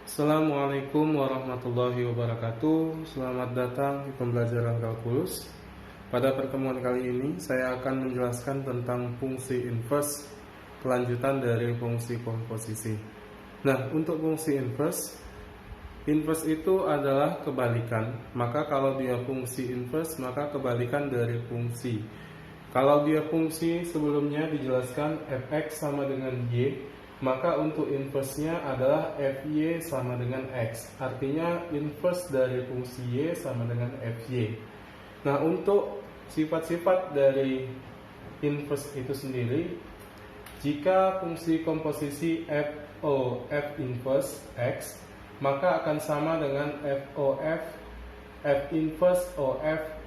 Assalamualaikum warahmatullahi wabarakatuh. Selamat datang di pembelajaran kalkulus. Pada pertemuan kali ini saya akan menjelaskan tentang fungsi inverse, kelanjutan dari fungsi komposisi. Nah, untuk fungsi inverse itu adalah kebalikan. Maka kalau dia fungsi inverse, maka kebalikan dari fungsi. Kalau dia fungsi sebelumnya dijelaskan fx sama dengan y, maka untuk inverse-nya adalah fy sama dengan x. Artinya inverse dari fungsi y sama dengan fy. Nah, untuk sifat-sifat dari inverse itu sendiri, jika fungsi komposisi f inverse x, maka akan sama dengan f inverse of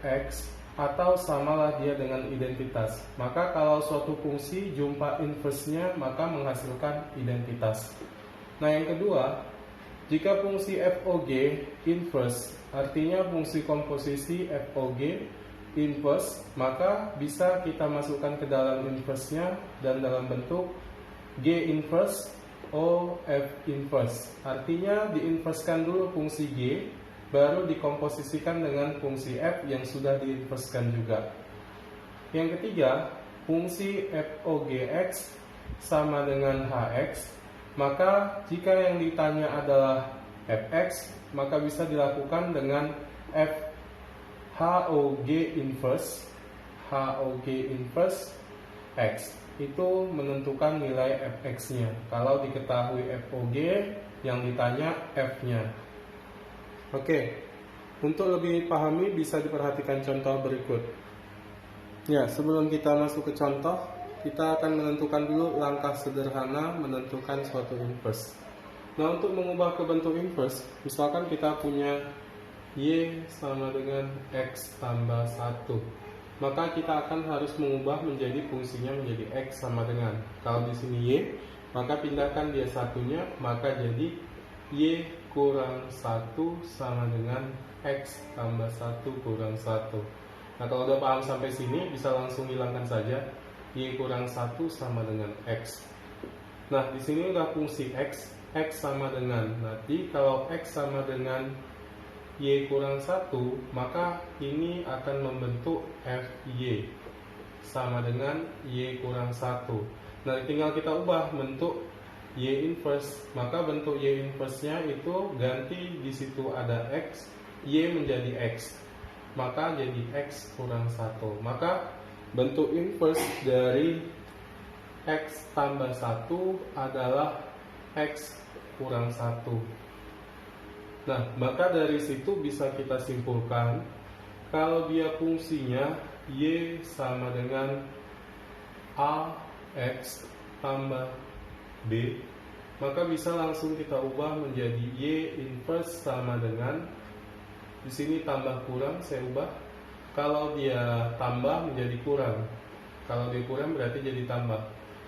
x, atau samalah dia dengan identitas. Maka kalau suatu fungsi jumpa inverse-nya, maka menghasilkan identitas. Nah, yang kedua, jika fungsi fog inverse, artinya fungsi komposisi fog inverse, maka bisa kita masukkan ke dalam inverse-nya dan dalam bentuk g inverse o f inverse. Artinya diinversekan dulu fungsi g, baru dikomposisikan dengan fungsi f yang sudah diinversekan juga. Yang ketiga, fungsi fogx sama dengan hx, maka jika yang ditanya adalah fx, maka bisa dilakukan dengan hog inverse x. Itu menentukan nilai fx-nya. Kalau diketahui fog, yang ditanya f-nya. Oke, untuk lebih pahami bisa diperhatikan contoh berikut. Ya, sebelum kita masuk ke contoh, kita akan menentukan dulu langkah sederhana menentukan suatu inverse. Nah, untuk mengubah ke bentuk inverse, misalkan kita punya y sama dengan x tambah 1. Maka kita akan harus mengubah menjadi fungsinya menjadi x sama dengan. Kalau di sini y, maka pindahkan dia satunya, maka jadi y kurang 1 sama dengan x tambah 1 kurang 1. Nah, kalau udah paham sampai sini, bisa langsung hilangkan saja y kurang 1 sama dengan x. Nah, di sini udah fungsi x sama dengan, nanti kalau x sama dengan y kurang 1, maka ini akan membentuk fy sama dengan y kurang 1. Nah, tinggal kita ubah bentuk y inverse, maka bentuk y inverse-nya itu ganti di situ ada x, y menjadi x, maka jadi x kurang 1. Maka bentuk inverse dari x tambah 1 adalah x kurang 1. Nah, maka dari situ bisa kita simpulkan kalau dia fungsinya y sama dengan ax tambah b, maka bisa langsung kita ubah menjadi y inverse sama dengan, di sini tambah kurang saya ubah. Kalau dia tambah menjadi kurang, kalau dia kurang berarti jadi tambah,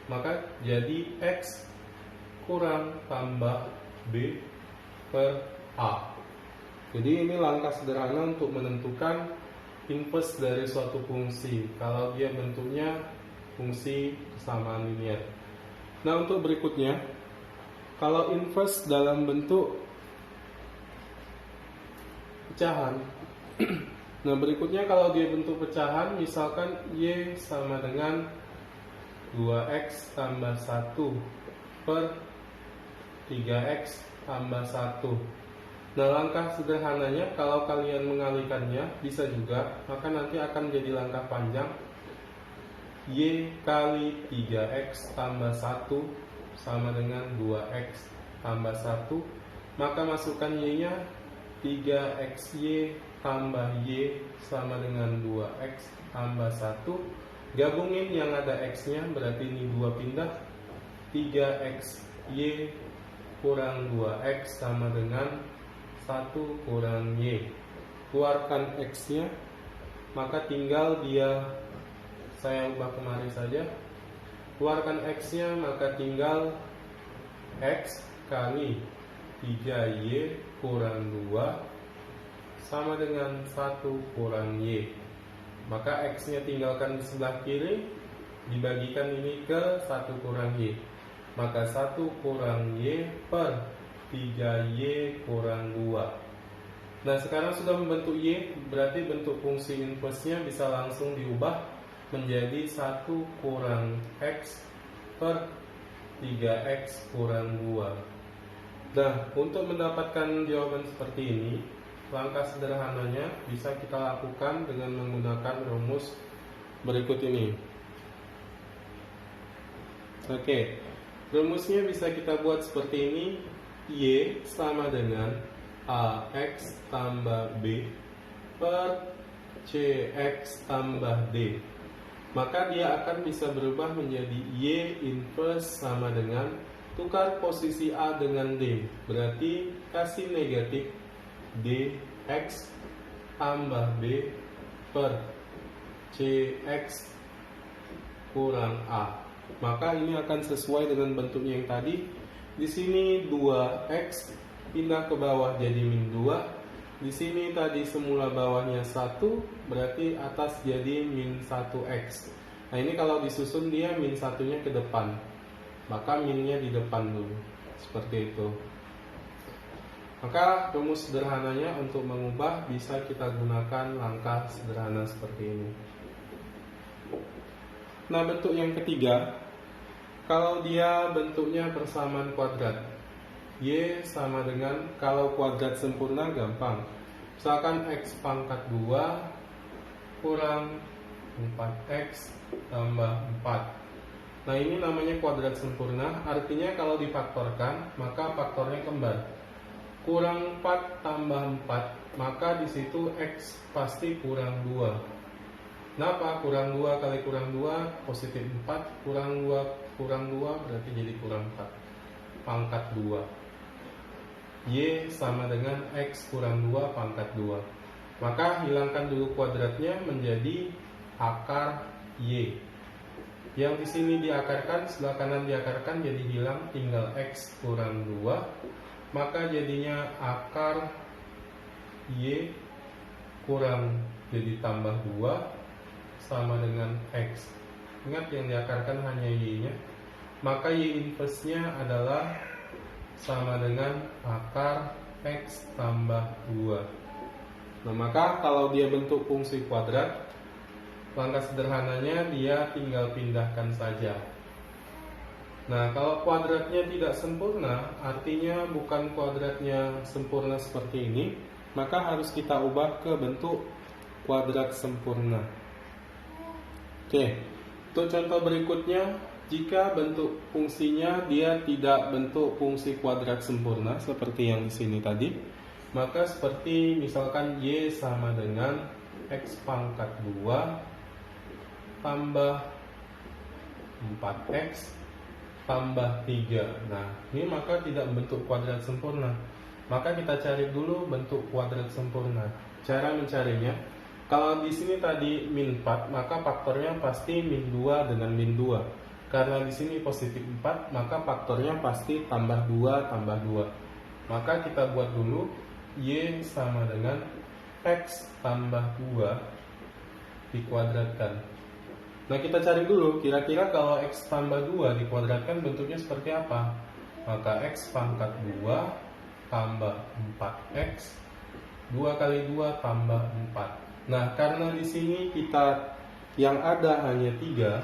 maka jadi x kurang tambah b per a. Jadi ini langkah sederhana untuk menentukan inverse dari suatu fungsi kalau dia bentuknya fungsi kesamaan linier. Nah, untuk berikutnya, kalau inverse dalam bentuk pecahan. Nah, berikutnya kalau dia bentuk pecahan, misalkan y sama dengan 2x tambah 1 per 3x tambah 1. Nah, langkah sederhananya kalau kalian mengalihkannya bisa juga, maka nanti akan jadi langkah panjang y kali 3x tambah 1 sama dengan 2x tambah 1. Maka masukkan y-nya 3xy tambah y sama dengan 2x tambah 1. Gabungin yang ada x-nya, berarti ini 2 pindah, 3xy kurang 2x sama dengan 1 kurang y. Keluarkan x-nya, maka tinggal dia, saya ubah kemari saja. Keluarkan x-nya, maka tinggal x kali 3y kurang 2 sama dengan 1 kurang y. Maka x-nya tinggalkan di sebelah kiri, dibagikan ini ke 1 kurang y. Maka 1 kurang y per 3Y kurang 2. Nah, sekarang sudah membentuk Y, berarti bentuk fungsi inverse-nya bisa langsung diubah menjadi 1 kurang X per 3X kurang 2. Nah, untuk mendapatkan jawaban seperti ini, langkah sederhananya bisa kita lakukan dengan menggunakan rumus berikut ini. Oke, rumusnya bisa kita buat seperti ini. Y sama dengan AX tambah B per CX tambah D. Maka dia akan bisa berubah menjadi Y inverse sama dengan tukar posisi A dengan D. Berarti kasih negatif DX tambah B per CX kurang A. Maka ini akan sesuai dengan bentuknya yang tadi. Di sini 2X pindah ke bawah jadi min 2. Di sini tadi semula bawahnya 1, berarti atas jadi min 1X. Nah, ini kalau disusun dia min 1-nya ke depan. Maka minnya di depan dulu. Seperti itu. Maka rumus sederhananya untuk mengubah bisa kita gunakan langkah sederhana seperti ini. Nah, bentuk yang ketiga, kalau dia bentuknya persamaan kuadrat, Y sama dengan, kalau kuadrat sempurna gampang, misalkan X pangkat 2 kurang 4X tambah 4. Nah, ini namanya kuadrat sempurna, artinya kalau difaktorkan maka faktornya kembar. Kurang 4 tambah 4, maka di situ X pasti kurang 2. Kenapa? Kurang 2 kali kurang 2 positif 4, kurang 2 berarti jadi kurang 4 pangkat 2. Y sama dengan X kurang 2 pangkat 2. Maka hilangkan dulu kuadratnya menjadi akar Y. Yang di sini diakarkan, sebelah kanan diakarkan jadi hilang, tinggal X kurang 2. Maka jadinya akar Y kurang jadi tambah 2 sama dengan X. Ingat yang diakarkan hanya Y-nya. Maka Y inverse-nya adalah sama dengan akar X tambah 2. Nah, maka kalau dia bentuk fungsi kuadrat, langkah sederhananya dia tinggal pindahkan saja. Nah, kalau kuadratnya tidak sempurna, artinya bukan kuadratnya sempurna seperti ini, maka harus kita ubah ke bentuk kuadrat sempurna. Oke, untuk contoh berikutnya, jika bentuk fungsinya dia tidak bentuk fungsi kuadrat sempurna seperti yang di sini tadi, maka seperti misalkan Y sama dengan X pangkat 2 tambah 4X tambah 3. Nah, ini maka tidak bentuk kuadrat sempurna. Maka kita cari dulu bentuk kuadrat sempurna. Cara mencarinya, kalau di sini tadi min 4, maka faktornya pasti min 2 dengan min 2. Karena di sini positif 4, maka faktornya pasti tambah 2 tambah 2. Maka kita buat dulu Y sama dengan X tambah 2 dikuadratkan. Nah, kita cari dulu kira-kira kalau X tambah 2 dikuadratkan bentuknya seperti apa. Maka X pangkat 2 tambah 4X, 2 kali 2 tambah 4. Nah, karena di sini kita yang ada hanya 3,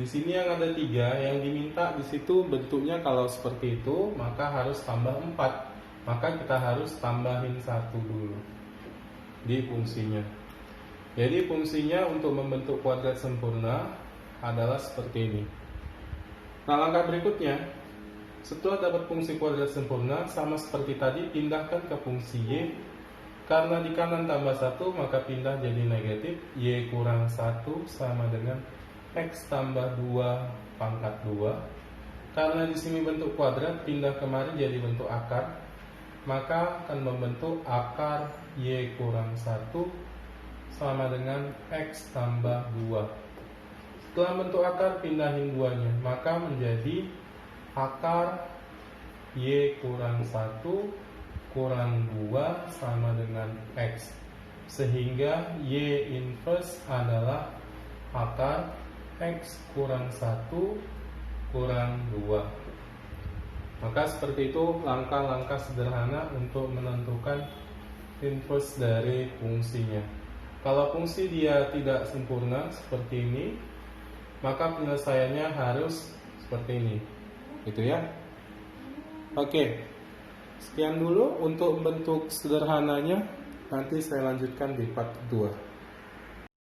di sini yang ada 3, yang diminta di situ bentuknya kalau seperti itu, maka harus tambah 4. Maka kita harus tambahin 1 dulu di fungsinya. Jadi fungsinya untuk membentuk kuadrat sempurna adalah seperti ini. Nah, langkah berikutnya, setelah dapat fungsi kuadrat sempurna, sama seperti tadi, pindahkan ke fungsi Y. Karena di kanan tambah 1, maka pindah jadi negatif. Y kurang 1 sama dengan X tambah 2 pangkat 2. Karena di sini bentuk kuadrat, pindah kemari jadi bentuk akar, maka akan membentuk akar Y kurang 1 sama dengan X tambah 2. Setelah bentuk akar, pindahin 2-nya, maka menjadi akar Y kurang 1 kurang 2 sama dengan X. Sehingga Y inverse adalah akar X kurang 1 kurang 2. Maka seperti itu langkah-langkah sederhana untuk menentukan inverse dari fungsinya. Kalau fungsi dia tidak sempurna seperti ini, maka penyelesaiannya harus seperti ini, gitu ya. Oke, sekian dulu untuk bentuk sederhananya. Nanti saya lanjutkan di part 2.